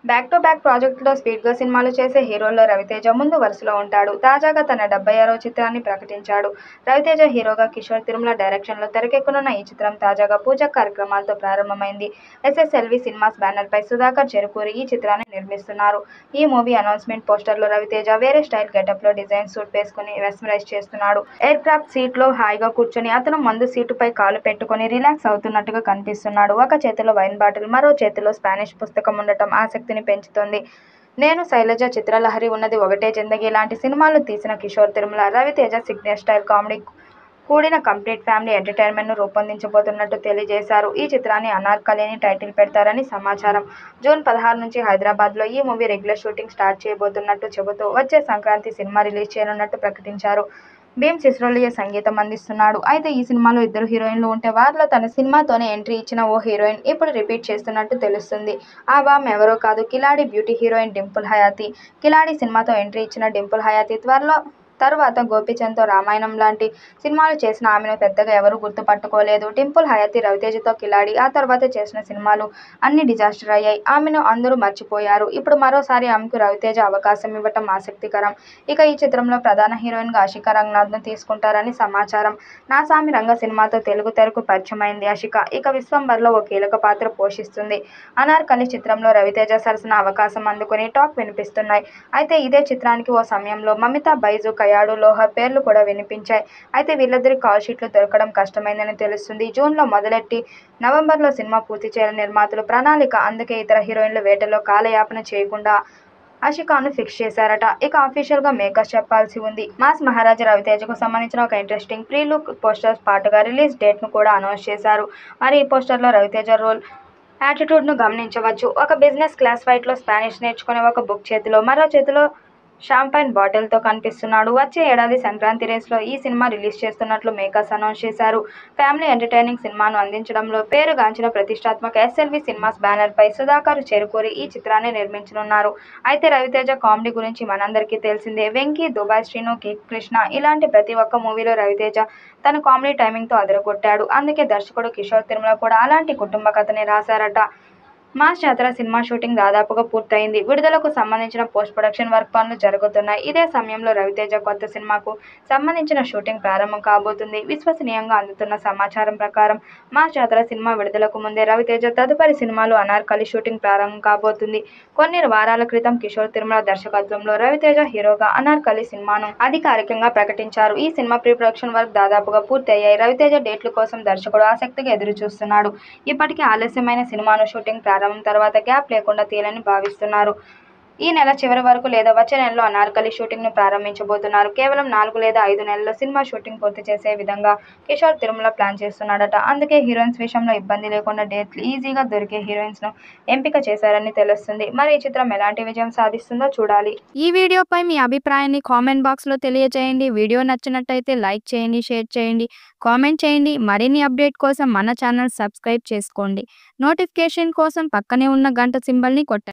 Back to back ప్రాజెక్టులో స్పీడ్గా సినిమాలు చేసే హీరోల్లో రవితేజ ముందు వరుసలో ఉంటాడు. తాజాగా తన 76వ చిత్రాన్ని ప్రకటించాడు. రవితేజ హీరోగా కిషోర్ తిరుమల డైరెక్షన్లో తెరకెక్కనున్న ఈ చిత్రం తాజాగా పూజా కార్యక్రమాలతో ప్రారంభమైంది. ఎస్ఎస్ఎల్వి సినిమాస్ బ్యానర్పై సుధాకర్ చెరుకూరి ఈ చిత్రాన్ని నిర్మిస్తున్నారు. ఈ మూవీ అనౌన్స్మెంట్ పోస్టర్లో రవితేజ వేరే స్టైల్ గెటప్లో డిజైన్ సూట్ వేసుకుని మెస్మరైజ్ చేస్తున్నాడు. ఎయిర్ క్రాఫ్ట్ సీట్లో హాయిగా కూర్చొని అతను ముందు సీటుపై కాలు పెట్టుకుని రిలాక్స్ అవుతున్నట్టుగా కనిపిస్తున్నాడు. ఒక చేతిలో వైన్ బాటిల్, మరో చేతిలో స్పానిష్ పుస్తకం ఉండటం ఆసక్తిని పెంచుతోంది. నేను శైలజ, చిత్రలహరి, ఉన్నది ఒకటే జిందగీ లాంటి సినిమాలు తీసిన Kishore Tirumala Ravi Teja signature style comedy కూడిన కంప్లీట్ ఫ్యామిలీ ఎంటర్టైన్మెంట్ను రూపొందించబోతున్నట్టు తెలియజేశారు. ఈ చిత్రాన్ని అనార్కలి అని టైటిల్ పెడతారని సమాచారం. జూన్ 16 నుంచి హైదరాబాద్లో ఈ మూవీ రెగ్యులర్ షూటింగ్ స్టార్ట్ చేయబోతున్నట్టు చెబుతూ వచ్చే సంక్రాంతి సినిమా రిలీజ్ చేయనున్నట్టు ప్రకటించారు. భీమ్ సిస్రోలియా సంగీతం అందిస్తున్నాడు. అయితే ఈ సినిమాలో ఇద్దరు హీరోయిన్లు ఉంటే వారిలో తన సినిమాతోనే ఎంట్రీ ఇచ్చిన ఓ హీరోయిన్ ఇప్పుడు రిపీట్ చేస్తున్నట్టు తెలుస్తుంది. ఆ బామ్ ఎవరో కాదు, కిలాడి బ్యూటీ హీరోయిన్ డింపుల్ హయాతి. కిలాడి సినిమాతో ఎంట్రీ ఇచ్చిన డింపుల్ హయాతి తరువాత గోపీచంద్తో రామాయణం లాంటి సినిమాలు చేసిన ఆమెను పెద్దగా ఎవరూ గుర్తుపట్టుకోలేదు. డింపుల్ హయాతి రవితేజతో కిలాడి, ఆ తర్వాత చేసిన సినిమాలు అన్నీ డిజాస్టర్ అయ్యాయి. ఆమెను అందరూ మర్చిపోయారు. ఇప్పుడు మరోసారి ఆమెకు రవితేజ అవకాశం ఇవ్వటం ఆసక్తికరం. ఇక ఈ చిత్రంలో ప్రధాన హీరోయిన్గా ఆషికా రంగనాథ్ను తీసుకుంటారని సమాచారం. నాసామి రంగ సినిమాతో తెలుగు తెరకు పరిచయమైంది ఆషిక. ఇక విశ్వంబర్లో ఓ కీలక పాత్ర పోషిస్తుంది. అనార్కలి చిత్రంలో రవితేజ సరసన అవకాశం అందుకుని టాక్ వినిపిస్తున్నాయి. అయితే ఇదే చిత్రానికి ఓ సమయంలో మమితా బైజు, కయాడు లోహర్ పేర్లు కూడా వినిపించాయి. అయితే వీళ్ళిద్దరి కాల్ షీట్లు దొరకడం కష్టమైందని తెలుస్తుంది. జూన్లో మొదలెట్టి నవంబర్లో సినిమా పూర్తి చేయాలని నిర్మాతలు ప్రణాళిక. అందుకే ఇతర హీరోయిన్ల వేటలో కాలయాపన చేయకుండా ఆషికాను ఫిక్స్ చేశారట. ఇక అఫీషియల్గా మేకర్స్ చెప్పాల్సి ఉంది. మాస్ మహారాజా రవితేజకు సంబంధించిన ఒక ఇంట్రెస్టింగ్ ప్రీ లుక్ పోస్టర్ పాటుగా రిలీజ్ డేట్ను కూడా అనౌన్స్ చేశారు. మరి ఈ పోస్టర్లో రవితేజ రోల్ యాటిట్యూడ్ను గమనించవచ్చు. ఒక బిజినెస్ క్లాస్ ఫైట్లో స్పానిష్ నేర్చుకునే ఒక బుక్ చేతిలో, మరో చేతిలో షాంపైన్ బాటిల్తో కనిపిస్తున్నాడు. వచ్చే ఏడాది సంక్రాంతి రేస్లో ఈ సినిమా రిలీజ్ చేస్తున్నట్లు మేకర్స్ అనౌన్స్ చేశారు. ఫ్యామిలీ ఎంటర్టైనింగ్ సినిమాను అందించడంలో పేరుగాంచిన ప్రతిష్టాత్మక ఎస్ఎల్వి సినిమాస్ బ్యానర్పై సుధాకర్ చెరుకూరి ఈ చిత్రాన్ని నిర్మించనున్నారు. అయితే రవితేజ కామెడీ గురించి మనందరికీ తెలిసిందే. వెంకీ, దుబాయ్ శ్రీను, కృష్ణ ఇలాంటి ప్రతి ఒక్క మూవీలో రవితేజ తన కామెడీ టైమింగ్తో అదరగొట్టాడు. అందుకే దర్శకుడు కిషోర్ తిరుమల కూడా అలాంటి కుటుంబ కథనే రాశారట. మాస్ జాతర సినిమా షూటింగ్ దాదాపుగా పూర్తయింది. విడుదలకు సంబంధించిన పోస్ట్ ప్రొడక్షన్ వర్క్ పనులు జరుగుతున్నాయి. ఇదే సమయంలో రవితేజ కొత్త సినిమాకు సంబంధించిన షూటింగ్ ప్రారంభం కాబోతుంది. విశ్వసనీయంగా అందుతున్న సమాచారం ప్రకారం మాస్ జాతర సినిమా విడుదలకు ముందే రవితేజ తదుపరి సినిమాలు అనార్కలి షూటింగ్ ప్రారంభం కాబోతుంది. కొన్ని వారాల క్రితం కిషోర్ తిరుమల దర్శకత్వంలో రవితేజ హీరోగా అనార్కలి సినిమాను అధికారికంగా ప్రకటించారు. ఈ సినిమా ప్రీ ప్రొడక్షన్ వర్క్ దాదాపుగా పూర్తి అయ్యాయి. రవితేజ డేట్ల కోసం దర్శకుడు ఆసక్తిగా ఎదురు చూస్తున్నాడు. ఇప్పటికే ఆలస్యమైన సినిమాను షూటింగ్ ప్రారంభం తర్వాత గ్యాప్ లేకుండా తీయాలని భావిస్తున్నారు. ఈ నెల చివరి వరకు లేదా వచ్చే నెలలో అనార్కలి షూటింగ్ను ప్రారంభించబోతున్నారు. కేవలం 4 లేదా 5 నెలల్లో సినిమా షూటింగ్ పూర్తి చేసే విధంగా కిషోర్ తిరుమల ప్లాన్ చేస్తున్నాడట. అందుకే హీరోయిన్స్ విషయంలో ఇబ్బంది లేకుండా డేట్లు ఈజీగా దొరికే హీరోయిన్స్ను ఎంపిక చేశారని తెలుస్తుంది. మరి ఈ చిత్రం ఎలాంటి విజయం సాధిస్తుందో చూడాలి. ఈ వీడియోపై మీ అభిప్రాయాన్ని కామెంట్ బాక్స్లో తెలియజేయండి. వీడియో నచ్చినట్టయితే లైక్ చేయండి, షేర్ చేయండి, కామెంట్ చేయండి. మరిన్ని అప్డేట్ కోసం మన ఛానల్ సబ్స్క్రైబ్ చేసుకోండి. నోటిఫికేషన్ కోసం పక్కనే ఉన్న గంట సింబల్ని కొట్టండి.